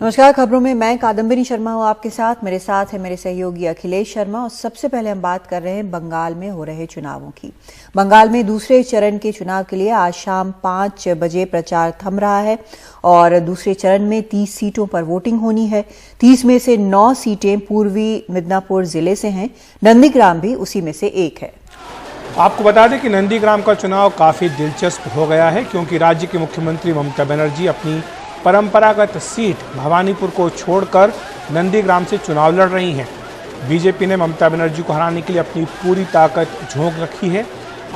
नमस्कार। खबरों में मैं कादम्बिनी शर्मा हूं आपके साथ। मेरे साथ है मेरे सहयोगी अखिलेश शर्मा। और सबसे पहले हम बात कर रहे हैं बंगाल में हो रहे चुनावों की। बंगाल में दूसरे चरण के चुनाव के लिए आज शाम 5 बजे प्रचार थम रहा है और दूसरे चरण में 30 सीटों पर वोटिंग होनी है। 30 में से 9 सीटें पूर्वी मिदनापुर जिले से हैं। नंदीग्राम भी उसी में से एक है। आपको बता दें कि नंदीग्राम का चुनाव काफी दिलचस्प हो गया है, क्योंकि राज्य की मुख्यमंत्री ममता बनर्जी अपनी परंपरागत सीट भवानीपुर को छोड़कर नंदीग्राम से चुनाव लड़ रही हैं। बीजेपी ने ममता बनर्जी को हराने के लिए अपनी पूरी ताकत झोंक रखी है।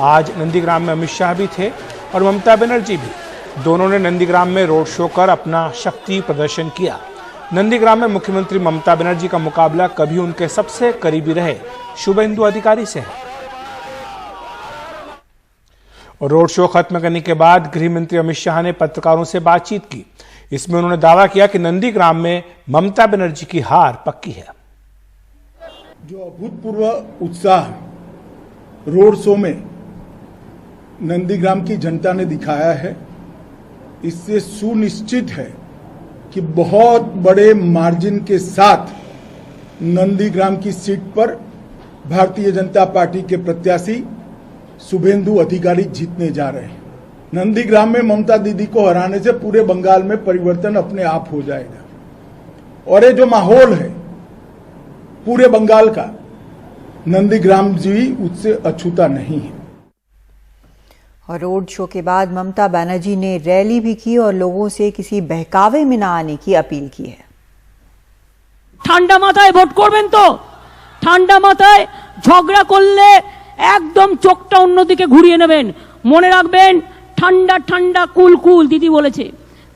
आज नंदीग्राम में अमित शाह भी थे और ममता बनर्जी भी। दोनों ने नंदीग्राम में रोड शो कर अपना शक्ति प्रदर्शन किया। नंदीग्राम में मुख्यमंत्री ममता बनर्जी का मुकाबला कभी उनके सबसे करीबी रहे शुभेंदु अधिकारी से है। रोड शो खत्म करने के बाद गृह मंत्री अमित शाह ने पत्रकारों से बातचीत की। इसमें उन्होंने दावा किया कि नंदीग्राम में ममता बनर्जी की हार पक्की है। जो अभूतपूर्व उत्साह रोड शो में नंदीग्राम की जनता ने दिखाया है, इससे सुनिश्चित है कि बहुत बड़े मार्जिन के साथ नंदीग्राम की सीट पर भारतीय जनता पार्टी के प्रत्याशी शुभेंदु अधिकारी जीतने जा रहे हैं। नंदीग्राम में ममता दीदी को हराने से पूरे बंगाल में परिवर्तन अपने आप हो जाएगा और ये जो माहौल है पूरे बंगाल का, नंदीग्राम जी उससे अछूता नहीं है। और रोड शो के बाद ममता बनर्जी ने रैली भी की और लोगों से किसी बहकावे में न आने की अपील की है। ঠান্ডা মাথায় ভোট করবেন তো, ঠান্ডা মাথায় ঝগড়া করলে একদম চোখটা অন্যদিকে ঘুরিয়ে নেবেন। মনে রাখবেন ঠান্ডা ঠান্ডা কুল কুল দিদি বলেছে,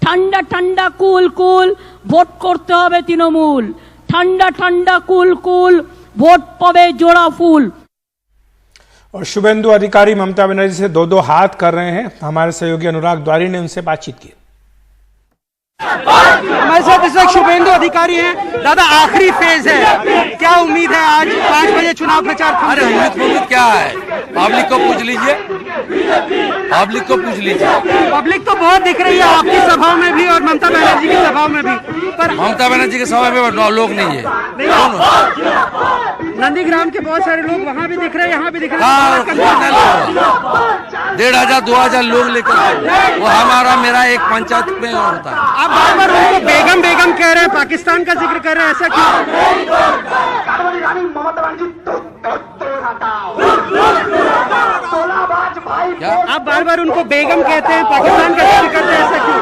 ঠান্ডা ঠান্ডা কুল কুল ভোট করতে হবে তৃণমূল, ঠান্ডা ঠান্ডা কুল কুল ভোট পাবে জোড়া ফুल। और शुभेंदु अधिकारी ममता बनर्जी से दो हाथ कर रहे हैं। हमारे सहयोगी अनुराग द्वारी ने उनसे बातचीत की। हमारे साथ इस वक्त शुभेंदु अधिकारी हैं। दादा, आखिरी फेज है, क्या उम्मीद है? आज 5 बजे चुनाव प्रचार। अरे उम्मीद क्या है, पब्लिक को पूछ लीजिए, पब्लिक को पूछ लीजिए। पब्लिक तो बहुत दिख रही है आपकी सभा में भी और ममता बनर्जी की सभा में भी, पर ममता बनर्जी के सभा में लोग नहीं है। नंदीग्राम के बहुत सारे लोग वहाँ भी दिख रहे हैं, यहाँ भी दिख रहे हैं। 1500 2000 लोग लेकर वो हमारा मेरा एक पंचायत में होता है। आप बार बार उनको बेगम बेगम कह रहे हैं, पाकिस्तान का जिक्र कर रहे हैं, ऐसा क्यों? आप बार बार उनको बेगम कहते हैं, पाकिस्तान का जिक्र करते हैं, ऐसा क्यों?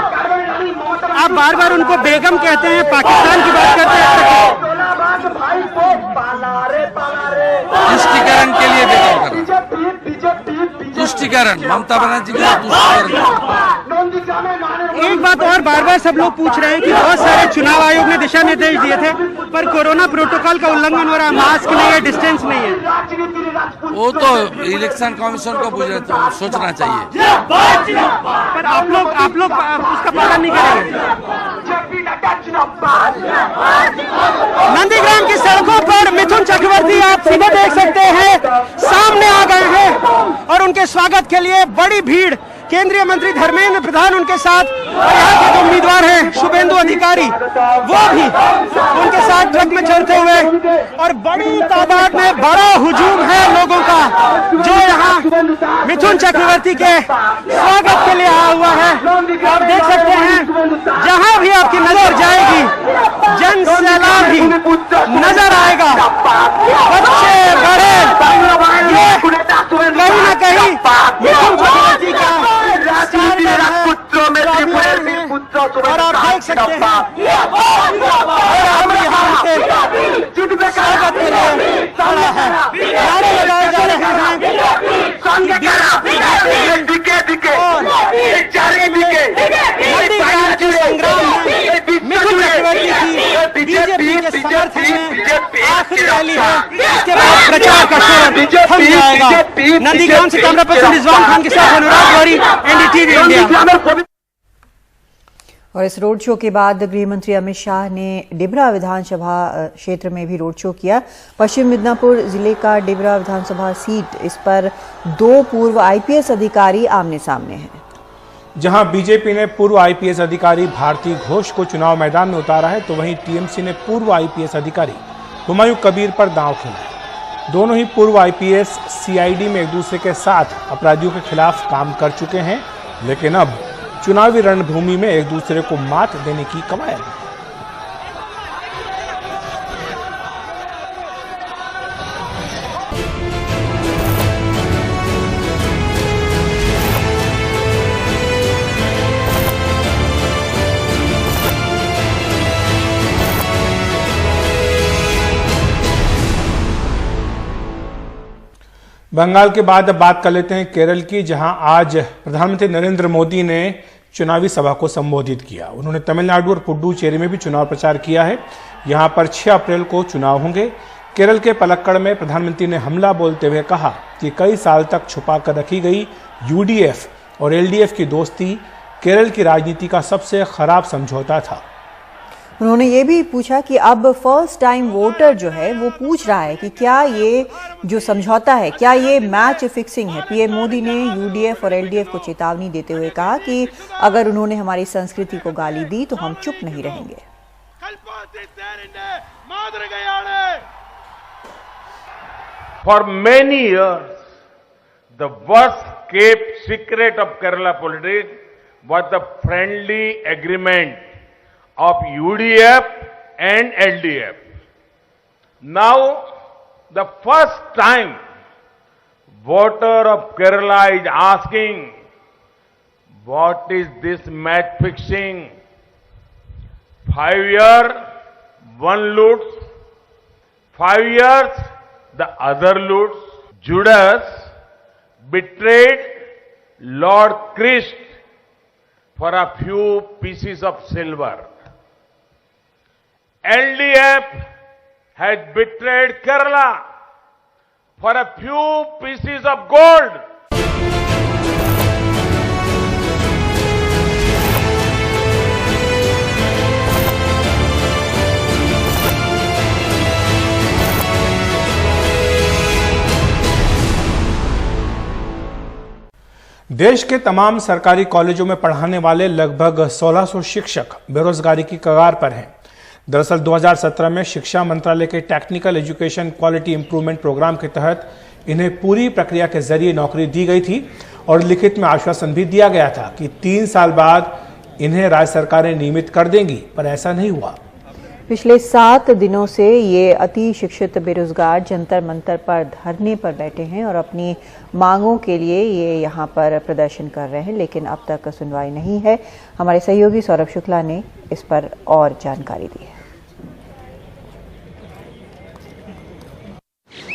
आप बार बार उनको बेगम कहते हैं, पाकिस्तान की बात करते हैं, ऐसा क्यों? तुष्टिकरण के लिए बेगम कर, तुष्टिकरण ममता बनर्जी के एक बात और बार बार सब लोग पूछ रहे हैं कि बहुत सारे चुनाव आयोग ने दिशा निर्देश दिए थे, पर कोरोना प्रोटोकॉल का उल्लंघन हो रहा है, मास्क नहीं है, डिस्टेंस नहीं है। वो तो इलेक्शन कमीशन को सोचना चाहिए, पर आप लोग उसका पालन नहीं करेंगे। नंदीग्राम की सड़कों पर मिथुन चक्रवर्ती आप सीधे देख सकते हैं सामने आ गए हैं और उनके स्वागत के लिए बड़ी भीड़। केंद्रीय मंत्री धर्मेंद्र प्रधान उनके साथ और यहाँ के जो उम्मीदवार हैं शुभेंदु अधिकारी, वो भी उनके साथ ट्रक में चढ़ते हुए, और बड़ी तादाद में बड़ा हुजूम है लोगों का जो यहाँ मिथुन चक्रवर्ती के स्वागत के लिए आया हुआ है। आप देख सकते हैं जहाँ भी आपकी नजर जाएगी जन सैलाब ही नजर आएगा। बच्चे बड़े ये कहीं न कहीं मिथुन चक्रवर्ती का और आप देख सकते हैं हम यहाँ से स्वागत के लिए खड़ा है। नारे लगाए जा रहे हैं नंदीग्राम के संग्राम में मिथुन चक्रवर्ती की बीजेपी के समर्थन में आखिरी रैली है। इसके बाद प्रचार का शोर थम जाएगा। नंदीग्राम से कैमरा पर्सन रिजवान खान के साथ अनुराग द्वारी, एनडीटीवी इंडिया। और इस रोड शो के बाद गृह मंत्री अमित शाह ने डिबरा विधानसभा क्षेत्र में भी रोड शो किया। पश्चिम मिदनापुर जिले का डिबरा विधानसभा सीट, इस पर 2 पूर्व आईपीएस अधिकारी आमने सामने हैं। जहां बीजेपी ने पूर्व आईपीएस अधिकारी भारती घोष को चुनाव मैदान में उतारा है, तो वहीं टीएमसी ने पूर्व आईपीएस अधिकारी हुमायूं कबीर पर दांव खेला है। दोनों ही पूर्व आईपीएस सीआईडी में एक दूसरे के साथ अपराधियों के खिलाफ काम कर चुके हैं, लेकिन अब चुनावी रणभूमि में एक दूसरे को मात देने की कवायद है। बंगाल के बाद अब बात कर लेते हैं केरल की, जहां आज प्रधानमंत्री नरेंद्र मोदी ने चुनावी सभा को संबोधित किया। उन्होंने तमिलनाडु और पुडुचेरी में भी चुनाव प्रचार किया है। यहां पर 6 अप्रैल को चुनाव होंगे। केरल के पलक्कड़ में प्रधानमंत्री ने हमला बोलते हुए कहा कि कई साल तक छुपा कर रखी गई यूडीएफ और एलडीएफ की दोस्ती केरल की राजनीति का सबसे खराब समझौता था। उन्होंने ये भी पूछा कि अब फर्स्ट टाइम वोटर जो है वो पूछ रहा है कि क्या ये जो समझौता है, क्या ये मैच फिक्सिंग है। पीएम मोदी ने यूडीएफ और एलडीएफ को चेतावनी देते हुए कहा कि अगर उन्होंने हमारी संस्कृति को गाली दी तो हम चुप नहीं रहेंगे। For many years, the worst kept secret of Kerala politics was the friendly agreement of UDF and LDF. Now, the first time, voter of Kerala is asking, what is this match fixing? 5 years, one loots. 5 years, the other loots. Judas betrayed Lord Christ for a few pieces of silver. LDF has betrayed Kerala for a few pieces of gold. देश के तमाम सरकारी कॉलेजों में पढ़ाने वाले लगभग 1600 शिक्षक बेरोजगारी की कगार पर हैं। दरअसल 2017 में शिक्षा मंत्रालय के technical education quality improvement programme के तहत इन्हें पूरी प्रक्रिया के जरिए नौकरी दी गई थी और लिखित में आश्वासन भी दिया गया था कि 3 साल बाद इन्हें राज्य सरकारें नियमित कर देंगी, पर ऐसा नहीं हुआ। पिछले 7 दिनों से ये अति शिक्षित बेरोजगार जंतर मंतर पर धरने पर बैठे हैं और अपनी मांगों के लिए ये यहाँ पर प्रदर्शन कर रहे हैं, लेकिन अब तक सुनवाई नहीं है। हमारे सहयोगी सौरभ शुक्ला ने इस पर और जानकारी दी है।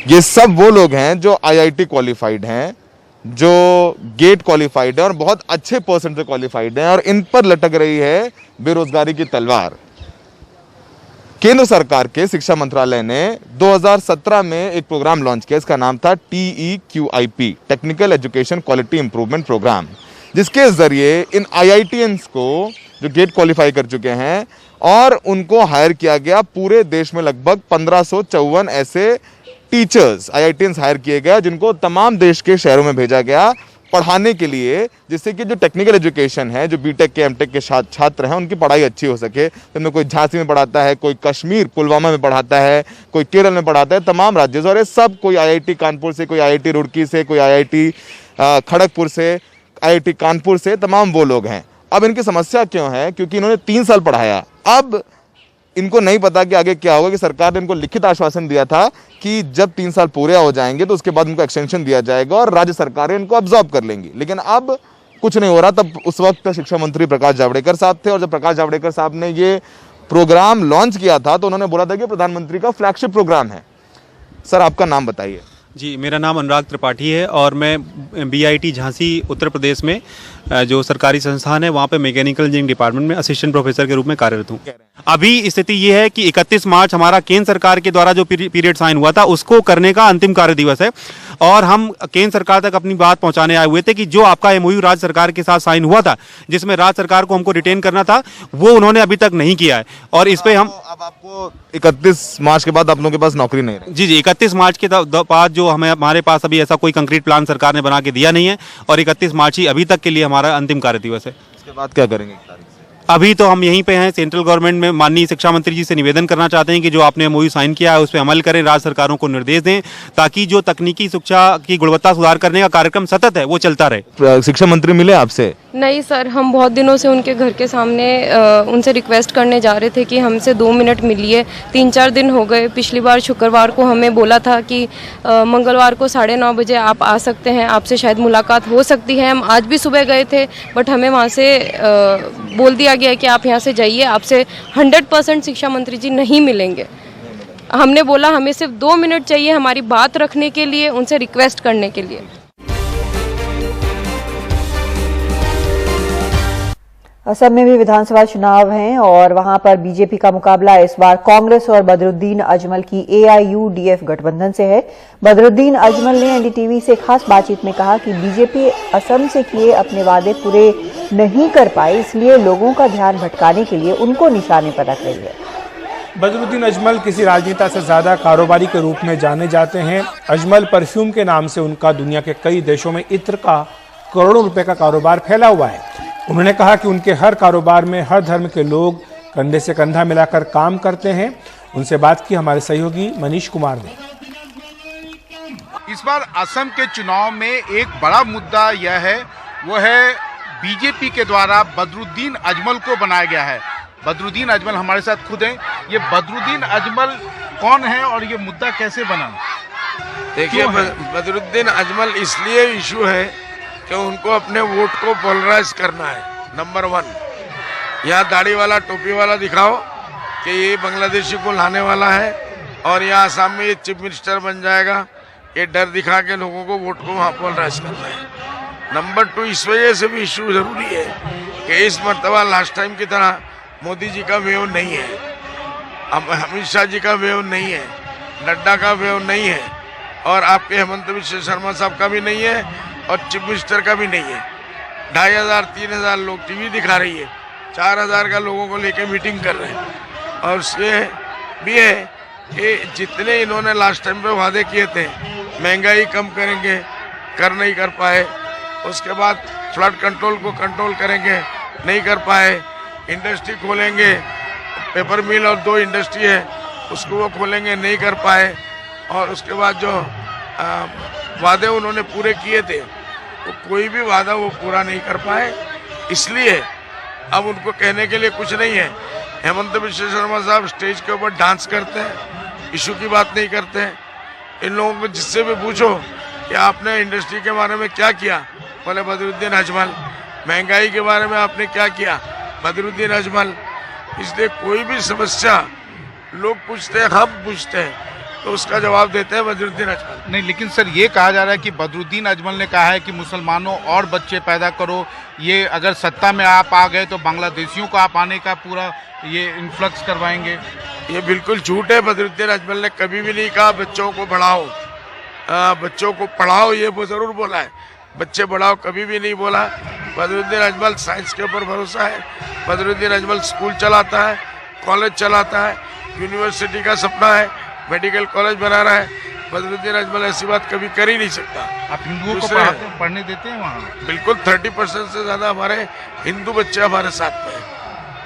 ये सब वो लोग हैं जो आईआईटी क्वालिफाइड हैं, जो गेट क्वालिफाइड है और बहुत अच्छे परसेंट से क्वालिफाइड हैं, और इन पर लटक रही है बेरोजगारी की तलवार। केंद्र सरकार के शिक्षा मंत्रालय ने 2017 में एक प्रोग्राम लॉन्च किया, इसका नाम था TEQIP, technical education quality improvement programme, जिसके जरिए इन आईआईटीएंस को जो गेट क्वालिफाई कर चुके हैं और उनको हायर किया गया। पूरे देश में लगभग 1554 ऐसे टीचर्स आईआईटीएंस हायर किए गए, जिनको तमाम देश के शहरों में भेजा गया पढ़ाने के लिए, जिससे कि जो टेक्निकल एजुकेशन है, जो बीटेक के एमटेक के छात्र हैं, उनकी पढ़ाई अच्छी हो सके। इनमें कोई झांसी में पढ़ाता है, कोई कश्मीर पुलवामा में पढ़ाता है, कोई केरल में पढ़ाता है, तमाम राज्यों से। और ये सब कोई आईआईटी कानपुर से, कोई आईआईटी रुड़की से, कोई आईआईटी खड़गपुर से, आईआईटी कानपुर से, तमाम वो लोग हैं। अब इनकी समस्या क्यों है? क्योंकि इन्होंने 3 साल पढ़ाया। अब इनको नहीं पता कि आगे क्या होगा, कि सरकार ने इनको लिखित आश्वासन दिया था कि जब 3 साल पूरे हो जाएंगे तो उसके बाद इनको एक्सटेंशन दिया जाएगा और राज्य सरकारें इनको अब्जॉर्ब कर लेंगी, लेकिन अब कुछ नहीं हो रहा। तब उस वक्त शिक्षा मंत्री प्रकाश जावड़ेकर साहब थे, और जब प्रकाश जावड़ेकर साहब ने ये प्रोग्राम लॉन्च किया था तो उन्होंने बोला था कि प्रधानमंत्री का फ्लैगशिप प्रोग्राम है। सर, आपका नाम बताइए। जी, मेरा नाम अनुराग त्रिपाठी है और मैं बीआईटी झांसी उत्तर प्रदेश में जो सरकारी संस्थान है वहाँ पे मैकेनिकल इंजीनियरिंग डिपार्टमेंट में असिस्टेंट प्रोफेसर के रूप में कार्यरत हूँ। अभी स्थिति ये है कि 31 मार्च हमारा केंद्र सरकार के द्वारा जो पीरियड साइन हुआ था उसको करने का अंतिम कार्य दिवस है, और हम केंद्र सरकार तक अपनी बात पहुंचाने आए हुए थे कि जो आपका एमओयू राज्य सरकार के साथ साइन हुआ था, जिसमें राज्य सरकार को हमको रिटेन करना था, वो उन्होंने अभी तक नहीं किया है। और इस पे हम अब आपको 31 मार्च के बाद आप लोगों के पास नौकरी नहीं रही। जी, 31 मार्च के बाद जो जो हमारे पास अभी ऐसा कोई कंक्रीट प्लान सरकार ने बना के दिया नहीं है और 31 मार्च ही अभी तक के लिए हमारा अंतिम कार्य दिवस है। इसके बाद क्या करेंगे? अभी तो हम यहीं पे हैं, सेंट्रल गवर्नमेंट में माननीय शिक्षा मंत्री जी से निवेदन करना चाहते हैं कि जो आपने एमओयू साइन किया है उस पर अमल करें, राज्य सरकारों को निर्देश दें ताकि जो तकनीकी शिक्षा की गुणवत्ता सुधार करने का कार्यक्रम सतत है वो चलता रहे। शिक्षा मंत्री मिले आपसे? नहीं सर, हम बहुत दिनों से उनके घर के सामने उनसे रिक्वेस्ट करने जा रहे थे कि हमसे 2 मिनट मिलिए। 3-4 दिन हो गए। पिछली बार शुक्रवार को हमें बोला था कि मंगलवार को 9:30 बजे आप आ सकते हैं, आपसे शायद मुलाकात हो सकती है। हम आज भी सुबह गए थे बट हमें वहाँ से बोल दिया गया कि आप यहाँ से जाइए, आपसे 100% शिक्षा मंत्री जी नहीं मिलेंगे। हमने बोला हमें सिर्फ 2 मिनट चाहिए हमारी बात रखने के लिए, उनसे रिक्वेस्ट करने के लिए। असम में भी विधानसभा चुनाव हैं और वहां पर बीजेपी का मुकाबला इस बार कांग्रेस और बदरुद्दीन अजमल की AIUDF गठबंधन से है। बदरुद्दीन अजमल ने NDTV से खास बातचीत में कहा कि बीजेपी असम से किए अपने वादे पूरे नहीं कर पाई, इसलिए लोगों का ध्यान भटकाने के लिए उनको निशाने पर रख रही है। बदरुद्दीन अजमल किसी राजनेता से ज्यादा कारोबारी के रूप में जाने जाते हैं। अजमल परफ्यूम के नाम से उनका दुनिया के कई देशों में इत्र का करोड़ों रुपए का कारोबार फैला हुआ है। उन्होंने कहा कि उनके हर कारोबार में हर धर्म के लोग कंधे से कंधा मिलाकर काम करते हैं। उनसे बात की हमारे सहयोगी मनीष कुमार ने। इस बार असम के चुनाव में एक बड़ा मुद्दा यह है, वो है बीजेपी के द्वारा बदरुद्दीन अजमल को बनाया गया है। बदरुद्दीन अजमल हमारे साथ खुद हैं। ये बदरुद्दीन अजमल कौन है और ये मुद्दा कैसे बना? देखिए, बदरुद्दीन अजमल इसलिए इशू है कि उनको अपने वोट को पोलराइज करना है। नंबर 1, यहाँ दाढ़ी वाला टोपी वाला दिखाओ कि ये बांग्लादेशी को लाने वाला है और यहाँ आसाम में ये चीफ मिनिस्टर बन जाएगा, ये डर दिखा के लोगों को वोट को वहाँ पोलराइज करना है। नंबर 2, इस वजह से भी इशू जरूरी है कि इस मरतबा लास्ट टाइम की तरह मोदी जी का वेव नहीं है, अमित शाह जी का वेव नहीं है, नड्डा का वेव नहीं है और आपके हेमंत बिश्व शर्मा साहब का भी नहीं है और चीफ मिनिस्टर का भी नहीं है। 2500-3000 लोग टीवी दिखा रही है, 4000 का लोगों को लेके मीटिंग कर रहे हैं। और उससे भी है कि जितने इन्होंने लास्ट टाइम पे वादे किए थे, महंगाई कम करेंगे, कर नहीं कर पाए। उसके बाद फ्लड कंट्रोल को कंट्रोल करेंगे, नहीं कर पाए। इंडस्ट्री खोलेंगे, पेपर मिल और 2 इंडस्ट्री है उसको वो खोलेंगे, नहीं कर पाए। और उसके बाद जो वादे उन्होंने पूरे किए थे वो कोई भी वादा वो पूरा नहीं कर पाए, इसलिए अब उनको कहने के लिए कुछ नहीं है। हेमंत बिश्व शर्मा साहब स्टेज के ऊपर डांस करते हैं, इशू की बात नहीं करते हैं। इन लोगों को जिससे भी पूछो कि आपने इंडस्ट्री के बारे में क्या किया, बोले बदरुद्दीन अजमल। महंगाई के बारे में आपने क्या किया, बदरुद्दीन अजमल। इसलिए कोई भी समस्या लोग पूछते हैं, हम पूछते हैं, तो उसका जवाब देते हैं बदरुद्दीन अजमल। नहीं, लेकिन सर ये कहा जा रहा है कि बदरुद्दीन अजमल ने कहा है कि मुसलमानों और बच्चे पैदा करो, ये अगर सत्ता में आप आ गए तो बांग्लादेशियों को आप आने का पूरा ये इन्फ्लक्स करवाएंगे। ये बिल्कुल झूठ है। बदरुद्दीन अजमल ने कभी भी नहीं कहा बच्चों को बढ़ाओ, बच्चों को पढ़ाओ, ये वो जरूर बोला है। बच्चे बढ़ाओ कभी भी नहीं बोला। बदरुद्दीन अजमल साइंस के ऊपर भरोसा है। बदरुद्दीन अजमल स्कूल चलाता है, कॉलेज चलाता है, यूनिवर्सिटी का सपना है, मेडिकल कॉलेज बना रहा है। बदरुद्दीन अजमल ऐसी बात कभी कर ही नहीं सकता। आप हिंदुओं को पढ़ने देते हैं वहाँ? बिल्कुल, 30% से ज्यादा हमारे हिंदू बच्चे हमारे साथ में हैं।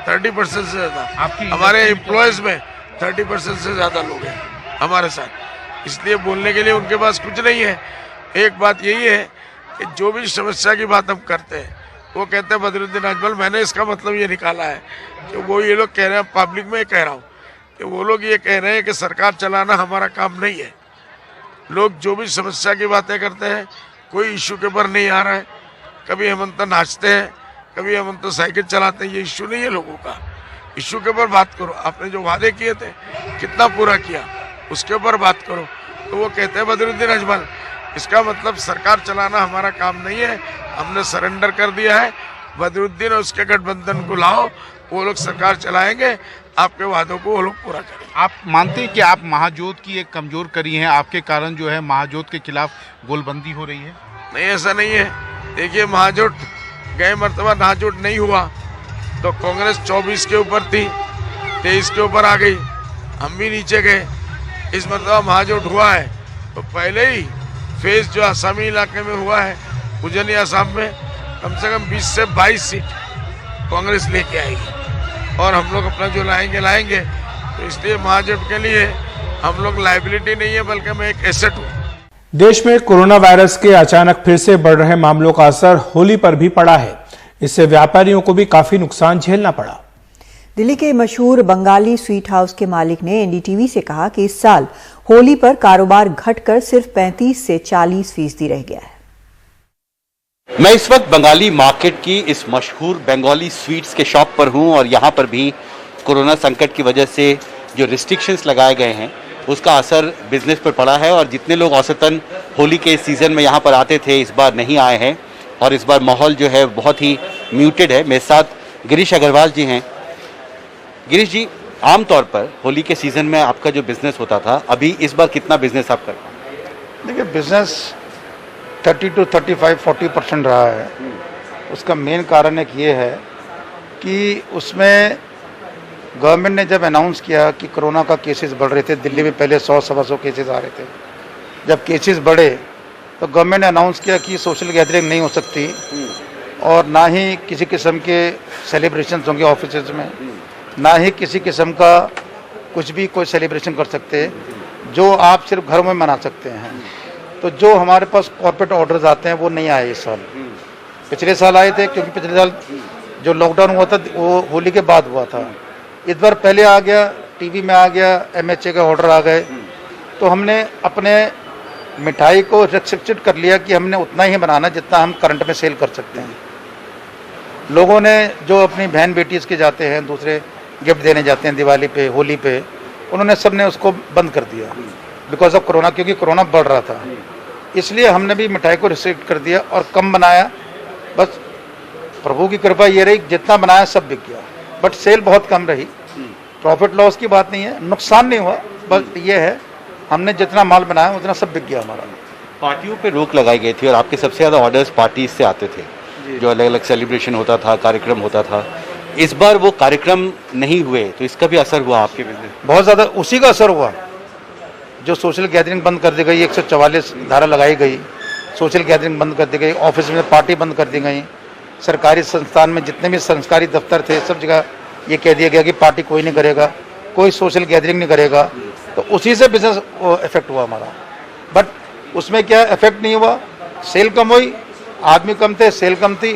30% से ज्यादा हमारे एम्प्लॉयज में 30% से ज्यादा लोग हैं हमारे साथ। इसलिए बोलने के लिए उनके पास कुछ नहीं है। एक बात यही है कि जो भी समस्या की बात हम करते हैं वो कहते हैं बदरुद्दीन अजमल। मैंने इसका मतलब ये निकाला है कि वो ये लोग कह रहे हैं, पब्लिक में कह रहा हूँ कि वो लोग ये कह रहे हैं कि सरकार चलाना हमारा काम नहीं है। लोग जो भी समस्या की बातें करते हैं, कोई इशू के ऊपर नहीं आ रहा है। कभी हेमंत नाचते हैं, कभी हेमंत साइकिल चलाते हैं, ये इशू नहीं है लोगों का। इशू के ऊपर बात करो, आपने जो वादे किए थे कितना पूरा किया, उसके ऊपर बात करो। तो वो कहते हैं बदरुद्दीन अजमल, इसका मतलब सरकार चलाना हमारा काम नहीं है, हमने सरेंडर कर दिया है। बदरुद्दीन और उसके गठबंधन को लाओ, वो लोग सरकार चलाएंगे, आपके वादों को वो लोग पूरा करेंगे। आप मानते हैं कि आप महाजोत की एक कमजोर कड़ी हैं, आपके कारण जो है महाजोत के खिलाफ गोलबंदी हो रही है? नहीं, ऐसा नहीं है। देखिए, महाजोट गए मरतबा नाजोट नहीं हुआ तो कांग्रेस 24 के ऊपर थी, 23 के ऊपर आ गई, हम भी नीचे गए। इस मरतबा महाजोट हुआ है तो पहले ही फेस जो आसामी इलाके में हुआ है, उजनी आसाम में कम से कम 20 से 22 सीट कांग्रेस लेके आएगी और हम लोग अपना जो लाएंगे। तो इसलिए महाजोट के लिए हम लोग लायबिलिटी नहीं है, बल्कि मैं एक एसेट हूँ। देश में कोरोना वायरस के अचानक फिर से बढ़ रहे मामलों का असर होली पर भी पड़ा है। इससे व्यापारियों को भी काफी नुकसान झेलना पड़ा। दिल्ली के मशहूर बंगाली स्वीट हाउस के मालिक ने एनडीटीवी से कहा कि इस साल होली पर कारोबार घटकर सिर्फ 35 से 40% रह गया है। मैं इस वक्त बंगाली मार्केट की इस मशहूर बंगाली स्वीट्स के शॉप पर हूं और यहां पर भी कोरोना संकट की वजह से जो रिस्ट्रिक्शंस लगाए गए हैं उसका असर बिजनेस पर पड़ा है और जितने लोग औसतन होली के सीज़न में यहां पर आते थे इस बार नहीं आए हैं और इस बार माहौल जो है बहुत ही म्यूटेड है। मेरे साथ गिरीश अग्रवाल जी हैं। गिरीश जी, आमतौर पर होली के सीज़न में आपका जो बिजनेस होता था, अभी इस बार कितना बिजनेस आप कर रहे हैं? देखिए, बिजनेस 30 to 35-40% रहा है। उसका मेन कारण एक ये है कि उसमें गवर्नमेंट ने जब अनाउंस किया कि कोरोना का केसेस बढ़ रहे थे, दिल्ली में पहले 100-125 केसेस आ रहे थे। जब केसेस बढ़े तो गवर्नमेंट ने अनाउंस किया कि सोशल गैदरिंग नहीं हो सकती और ना ही किसी किस्म के सेलिब्रेशंस होंगे ऑफिस में, ना ही किसी किस्म का कुछ भी कोई सेलिब्रेशन कर सकते, जो आप सिर्फ घरों में मना सकते हैं। तो जो हमारे पास कॉर्पोरेट ऑर्डर्स आते हैं वो नहीं आए इस साल। पिछले साल आए थे क्योंकि पिछले साल जो लॉकडाउन हुआ था वो होली के बाद हुआ था। इस बार पहले आ गया, टीवी में आ गया, एमएचए के ऑर्डर आ गए, तो हमने अपने मिठाई को रिस्ट्रिक्टेड कर लिया कि हमने उतना ही बनाना जितना हम करंट में सेल कर सकते हैं। लोगों ने जो अपनी बहन बेटीज के जाते हैं, दूसरे गिफ्ट देने जाते हैं दिवाली पे, होली पे, उन्होंने सब ने उसको बंद कर दिया बिकॉज ऑफ कोरोना, क्योंकि कोरोना बढ़ रहा था। इसलिए हमने भी मिठाई को रिस्ट्रिक्ट कर दिया और कम बनाया। बस प्रभु की कृपा ये रही, जितना बनाया सब बिक गया, बट सेल बहुत कम रही। प्रॉफिट लॉस की बात नहीं है, नुकसान नहीं हुआ, बस ये है हमने जितना माल बनाया उतना सब बिक गया हमारा। पार्टियों पे रोक लगाई गई थी और आपके सबसे ज़्यादा ऑर्डर्स पार्टी से आते थे, जो अलग अलग सेलिब्रेशन होता था, कार्यक्रम होता था। इस बार वो कार्यक्रम नहीं हुए तो इसका भी असर हुआ आपके बिजनेस? बहुत ज़्यादा उसी का असर हुआ। जो सोशल गैदरिंग बंद कर दी गई, 144 धारा लगाई गई, सोशल गैदरिंग बंद कर दी गई, ऑफिस में पार्टी बंद कर दी गई, सरकारी संस्थान में जितने भी संस्कारी दफ्तर थे सब जगह ये कह दिया गया कि पार्टी कोई नहीं करेगा, कोई सोशल गैदरिंग नहीं करेगा। तो उसी से बिजनेस इफेक्ट हुआ हमारा। बट उसमें क्या इफेक्ट नहीं हुआ, सेल कम हुई, आदमी कम थे, सेल कम थी,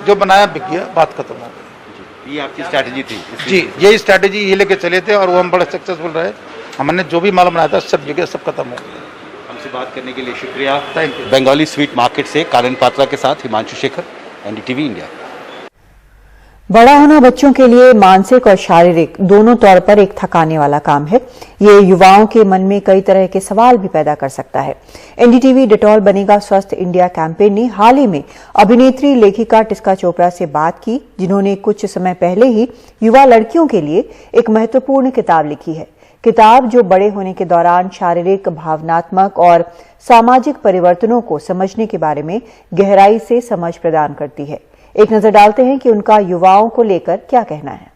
जो बनाया बिक गया, बात खत्म हो गई। ये आपकी स्ट्रैटेजी थी? जी, यही स्ट्रैटेजी ये लेके चले थे और वो हम बड़े सक्सेसफुल रहे। हमने जो भी माल बनाया था सब जगह सब खत्म हो गया। हमसे बात करने के लिए शुक्रिया। Thank you. Bengali sweet market से कालन पात्रा के साथ हिमांशु शेखर, एनडीटीवी इंडिया। बड़ा होना बच्चों के लिए मानसिक और शारीरिक दोनों तौर पर एक थकाने वाला काम है। ये युवाओं के मन में कई तरह के सवाल भी पैदा कर सकता है। एनडीटीवी डेटॉल बनेगा स्वस्थ इंडिया कैंपेन ने हाल ही में अभिनेत्री लेखिका टिस्का चोपड़ा से बात की, जिन्होंने कुछ समय पहले ही युवा लड़कियों के लिए एक महत्वपूर्ण किताब लिखी है। किताब जो बड़े होने के दौरान शारीरिक, भावनात्मक और सामाजिक परिवर्तनों को समझने के बारे में गहराई से समझ प्रदान करती है। एक नजर डालते हैं कि उनका युवाओं को लेकर क्या कहना है।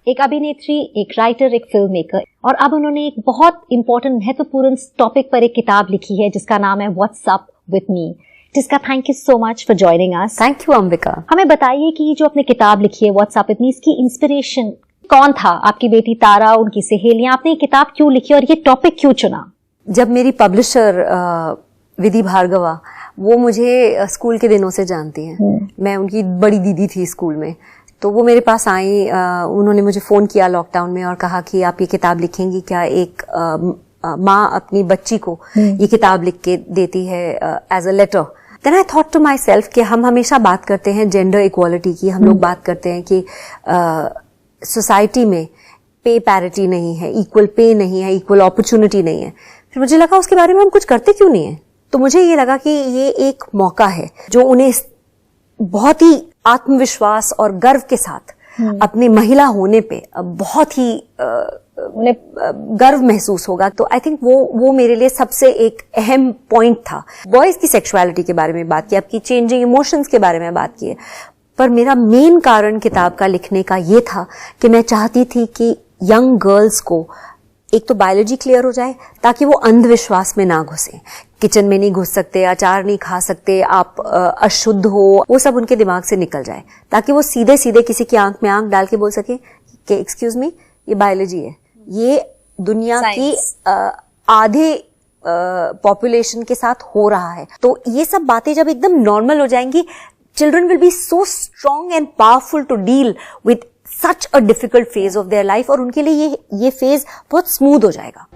एक अभिनेत्री, एक राइटर, एक फिल्म मेकर, और अब उन्होंने एक बहुत इंपॉर्टेंट महत्वपूर्ण टॉपिक पर एक किताब लिखी है जिसका नाम है व्हाट्स अप विद मी। जिसका thank you so much for joining us. Thank you Ambika. हमें बताइए कि जो आपने किताब लिखी है व्हाट्स अप विद मी, इसकी इंस्पिरेशन कौन था? आपकी बेटी तारा, उनकी सहेलियां? आपने ये किताब क्यों लिखी और ये टॉपिक क्यों चुना? जब मेरी पब्लिशर विधि भार्गवा, वो मुझे स्कूल के दिनों से जानती हैं, मैं उनकी बड़ी दीदी थी स्कूल में, तो वो मेरे पास आई, उन्होंने मुझे फ़ोन किया लॉकडाउन में और कहा कि आप ये किताब लिखेंगी क्या? एक माँ अपनी बच्ची को ये किताब लिख के देती है as a letter. Then I thought to myself कि हम हमेशा बात करते हैं जेंडर इक्वालिटी की, हम लोग बात करते हैं कि सोसाइटी में पे पैरिटी नहीं है, इक्वल पे नहीं है, इक्वल अपॉर्चुनिटी नहीं है। फिर मुझे लगा उसके बारे में हम कुछ करते क्यों नहीं है? तो मुझे ये लगा कि ये एक मौका है जो उन्हें बहुत ही आत्मविश्वास और गर्व के साथ अपनी महिला होने पे बहुत ही उन्हें गर्व महसूस होगा। तो आई थिंक वो मेरे लिए सबसे एक अहम पॉइंट था। बॉयज की सेक्सुअलिटी के बारे में बात की, आपकी चेंजिंग इमोशंस के बारे में बात की है, पर मेरा मेन कारण किताब का लिखने का ये था कि मैं चाहती थी कि यंग गर्ल्स को एक तो बायोलॉजी क्लियर हो जाए ताकि वो अंधविश्वास में ना घुसे, किचन में नहीं घुस सकते, अचार नहीं खा सकते, आप अशुद्ध हो, वो सब उनके दिमाग से निकल जाए, ताकि वो सीधे सीधे किसी की आंख में आंख डाल के बोल सके कि एक्सक्यूज मी, ये बायोलॉजी है, ये दुनिया की आधे पॉपुलेशन के साथ हो रहा है। तो ये सब बातें जब एकदम नॉर्मल हो जाएंगी, children will be so strong and powerful to deal with such a difficult phase of their life, और उनके लिए ये फेज बहुत स्मूथ हो जाएगा।